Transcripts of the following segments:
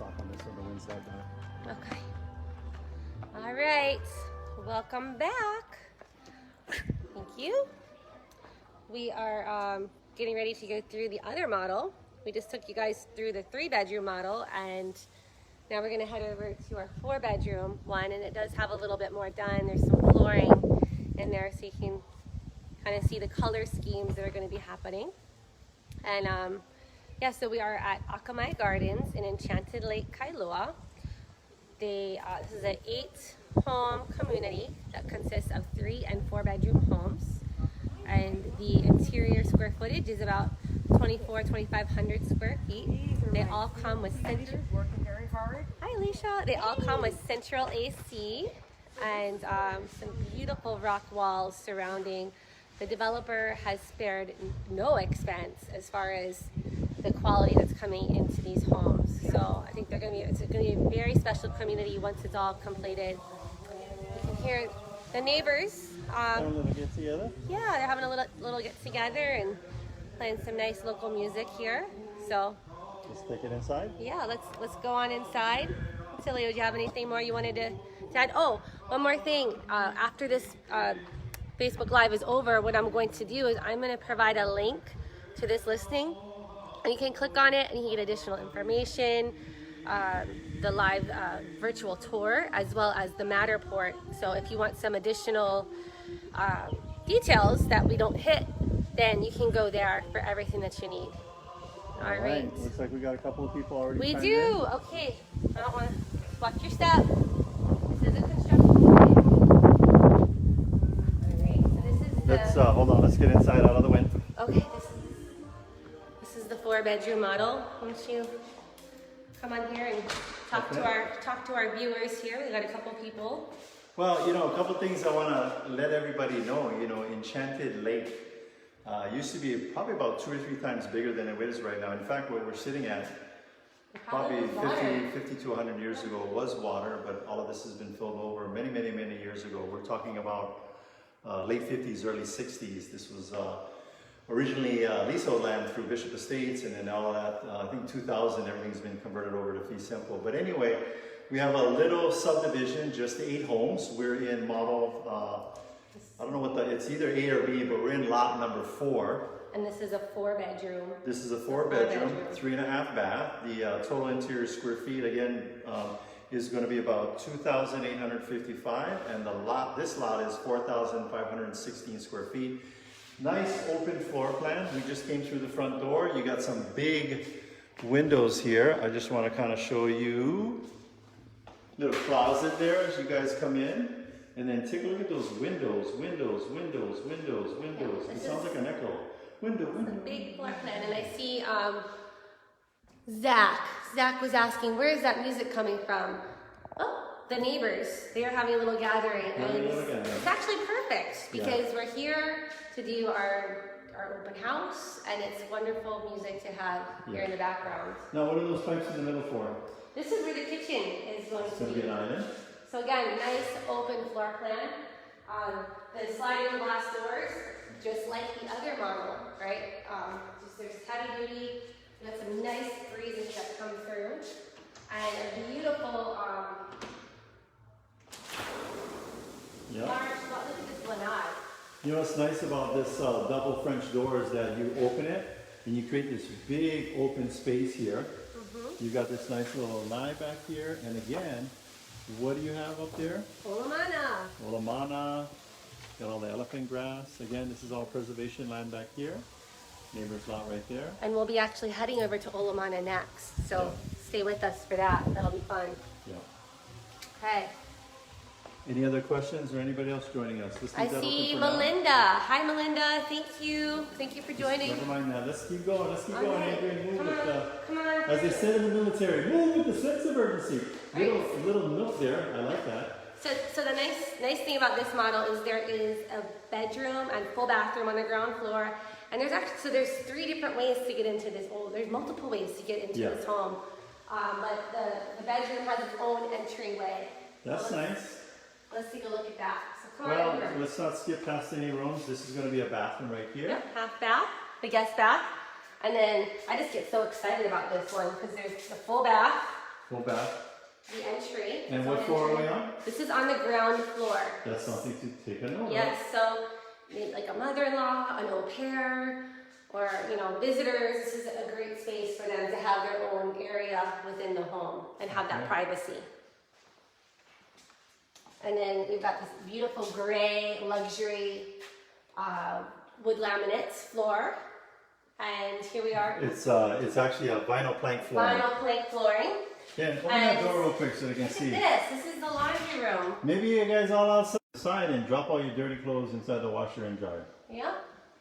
off on this so the wind's died down. Okay. All right. Welcome back. Thank you. We are getting ready to go through the other model. We just took you guys through the 3-bedroom model, and now we're going to head over to our 4-bedroom one, and it does have a little bit more done. There's some flooring in there so you can kind of see the color schemes that are going to be happening. And yeah, so we are at Akamai Gardens in Enchanted Lake, Kailua. This is an 8-home community that consists of 3- and 4-bedroom homes. And the interior square footage is about 2,500 square feet. They all come with central. Working very hard. Hi, Alicia. They all come with central AC and some beautiful rock walls surrounding. The developer has spared no expense as far as the quality that's coming into these homes. So I think it's going to be a very special community once it's all completed. You can hear the neighbors. Having a little get together? Yeah, they're having a little get together and playing some nice local music here. So Let's take it inside. yeah, let's go on inside. Tilly, do you have anything more you wanted to add? Oh, one more thing. After this Facebook Live is over, what I'm going to do is I'm going to provide a link to this listing, and you can click on it and you can get additional information, the live virtual tour, as well as the Matterport. So if you want some additional details that we don't hit, then you can go there for everything that you need. All right. Looks like we got a couple of people already. We signed do. in. Okay. I don't want to watch your step. This is a construction site. All right. So this is the. Let's hold on. Let's get inside out of the wind. Okay. This is the 4-bedroom model. Why don't you come on here and talk to our viewers here? We got a couple people. Well, you know, a couple things I want to let everybody know. You know, Enchanted Lake used to be probably about 2 or 3 times bigger than it is right now. In fact, what we're sitting at, probably 50 to 100 years ago, was water, but all of this has been filled over many years ago. We're talking about late 50s, early 60s. This was originally leasehold land through Bishop Estates, and then all of that, I think 2000, everything's been converted over to fee simple. But anyway, we have a little subdivision, just 8 homes. We're in model, I don't know what it's either A or B, but we're in lot number 4. And this is a 4-bedroom. This is a 4-bedroom, 3.5 bath. The total interior square feet, again, is going to be about 2,855, and this lot is 4,516 square feet. Nice open floor plan. We just came through the front door. You got some big windows here. I just want to kind of show you. Little closet there as you guys come in. And then take a look at those windows. It sounds like an echo. Window. It's a big floor plan, and I see Zach. Zach was asking, where is that music coming from? Oh, the neighbors. They are having a little gathering, and it's actually perfect because we're here to do our open house, and it's wonderful music to have here in the background. Now, what are those pipes in the middle for? This is where the kitchen is going to be. An island. So again, nice open floor plan. The sliding glass doors, just like the other model, right? Just there's heavy duty. We got some nice breezes that come through, and a beautiful large. Look at this lanai. You know what's nice about this double French door is that you open it and you create this big open space here. You got this nice little lanai back here, and again, what do you have up there? Olamana. Got all the elephant grass. Again, this is all preservation land back here. Neighbor's lot right there. And we'll be actually heading over to Olamana next, so stay with us for that. That'll be fun. Yeah. Okay. Any other questions or anybody else joining us? I see Melinda. Hi, Melinda. Thank you. Thank you for joining. Never mind that. Let's keep going. Let's keep going, Adrian. Move Come on. as they said in the military, move with the sense of urgency. Little nook there. I like that. So the nice thing about this model is there is a bedroom and full bathroom on the ground floor, and there's 3 different ways to get into this. There's multiple ways to get into this home, but the bedroom has its own entryway. That's nice. Let's take a look at that. So come on over. Let's not skip past any rooms. This is going to be a bathroom right here. Yep, half bath, the guest bath, and then I just get so excited about this one because there's the full bath. Go back. the entry. And what floor are we on? This is on the ground floor. That's something to take a note of. Yes, so like a mother-in-law, an au pair, or visitors. This is a great space for them to have their own area within the home and have that privacy. And then we've got this beautiful gray luxury wood laminates floor. And here we are. It's actually a vinyl plank flooring. Vinyl plank flooring. Yeah, open that door real quick so they can Look see. at this. This is the laundry room. Maybe you guys all outside and drop all your dirty clothes inside the washer and dryer. Yeah.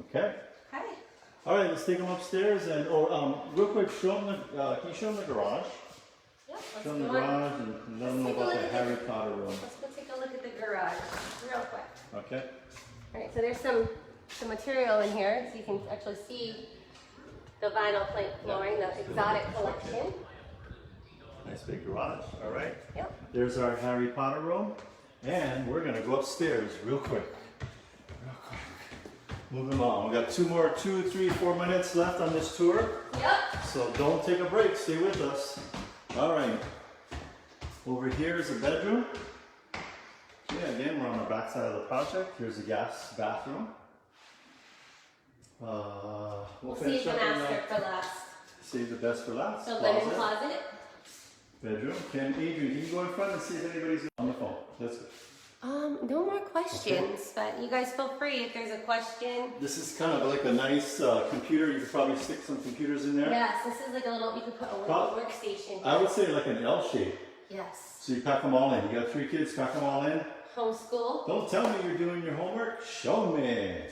Okay. Okay. All right, let's take them upstairs and real quick, show them the. Can you show them the garage? Yep. Let's Show them the go on. garage and let them know about the Harry Potter room. Let's go take a look at the garage real quick. Okay. All right. So there's some material in here, so you can actually see the vinyl plank flooring, the exotic collection. Nice big garage. All right. Yep. There's our Harry Potter room, and we're gonna go upstairs real quick. Moving along. We got 2, 3, 4 minutes left on this tour. Yep. So don't take a break. Stay with us. All right. Over here is a bedroom. Yeah, again, we're on the back side of the project. Here's a guest bathroom. We'll Save finish the up in master for last. save the best for last. So linen closet. Bedroom. Adrian, can you go in front and see if anybody's on the phone? That's it. No more questions, but you guys feel free if there's a question. This is kind of like a nice computer. You could probably stick some computers in there. Yes, this is like a little, you could put a little workstation. I would say like an L shape. Yes. So you pack them all in. You got 3 kids, pack them all in. Homeschool. Don't tell me you're doing your homework. Show me.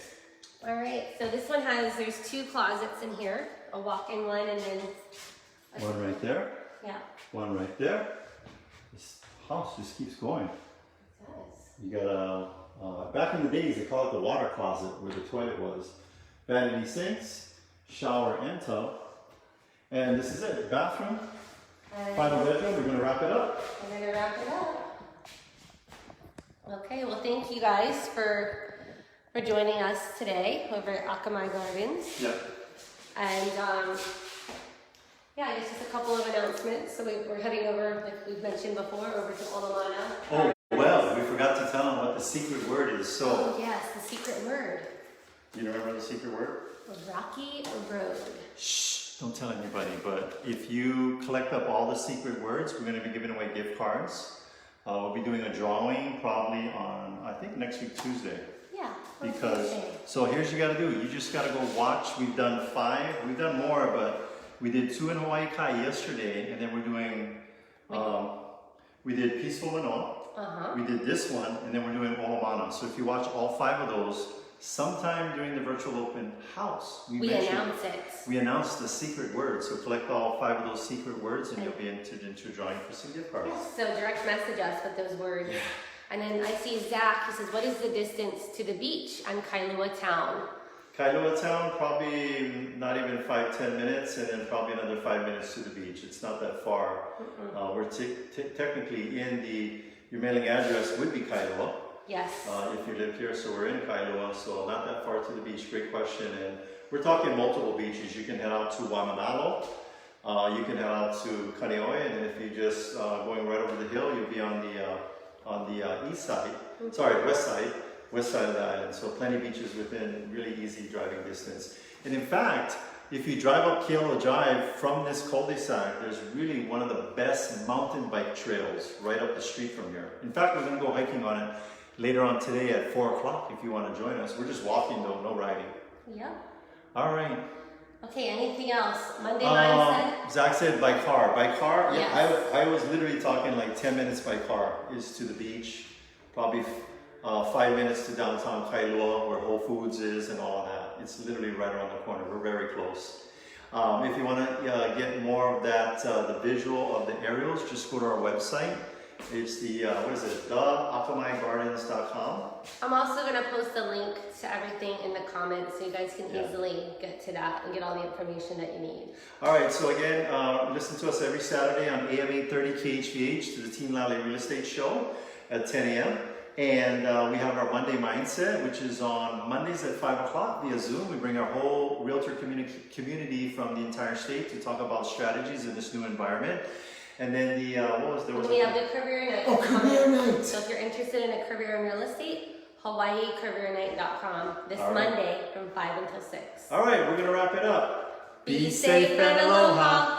All right, so this one there's 2 closets in here, a walk-in one and then One right there. Yeah. One right there. This house just keeps going. It does. You got back in the days they call it the water closet where the toilet was. Vanity sinks, shower and tub. And this is it, bathroom. Final bedroom, we're gonna wrap it up. We're gonna wrap it up. Okay, well thank you guys for joining us today over at Akamai Gardens. Yep. And yeah, I guess just a couple of announcements. So we're heading over, like we've mentioned before, over to Olamana. Oh, well, we forgot to tell them what the secret word is. So, Oh yes, the secret word. you remember the secret word? Rocky Road. Shh, don't tell anybody, but if you collect up all the secret words, we're going to be giving away gift cards. We'll be doing a drawing probably on, I think, next week, Tuesday. Yeah. Because, so here's what you got to do. You just got to go watch. We've done 5. We've done more, but we did 2 in Hawaii Kai yesterday, and then we're doing, we did Peaceful Manoa. We did this one, and then we're doing Olamana. So if you watch all 5 of those, sometime during the virtual open house, we announce it. We announced the secret word. So collect all 5 of those secret words, and you'll be entered into a drawing for some gift cards. So direct message us with those words. Yeah. And then I see Zach, he says, what is the distance to the beach on Kailua Town? Kailua Town, probably not even 5-10 minutes, and then probably another 5 minutes to the beach. It's not that far. We're technically in your mailing address would be Kailua. Yes. If you live here, so we're in Kailua, so not that far to the beach. Great question. And we're talking multiple beaches. You can head out to Waimanalo. You can head out to Kaneohe, and then if you just going right over the hill, you'll be on the east side. Sorry, west side of the island. So plenty of beaches within really easy driving distance. And in fact, if you drive up Keller Drive from this cul-de-sac, there's really one of the best mountain bike trails right up the street from here. In fact, we're going to go hiking on it later on today at 4 o'clock if you want to join us. We're just walking though, no riding. Yeah. All right. Okay, anything else? Monday mindset? Zach said by car. By car? Yes. Yeah, I was literally talking like 10 minutes by car is to the beach. Probably 5 minutes to downtown Kailua where Whole Foods is and all of that. It's literally right around the corner. We're very close. If you want to get more of that, the visual of the aerials, just go to our website. It's the, akamai-gardens.com. I'm also going to post a link to everything in the comments so you guys can easily get to that and get all the information that you need. All right, so again, listen to us every Saturday on AM 830 KHVH to the Team Lally Real Estate Show at 10 a.m. And we have our Monday Mindset, which is on Mondays at 5 o'clock via Zoom. We bring our whole realtor community from the entire state to talk about strategies in this new environment. And then the, what was, there was We have the career night. Oh, career night. So if you're interested in a career in real estate, HawaiiCareerNight.com this All right. Monday from 5 until 6. All right, we're going to wrap it up. Be safe and aloha.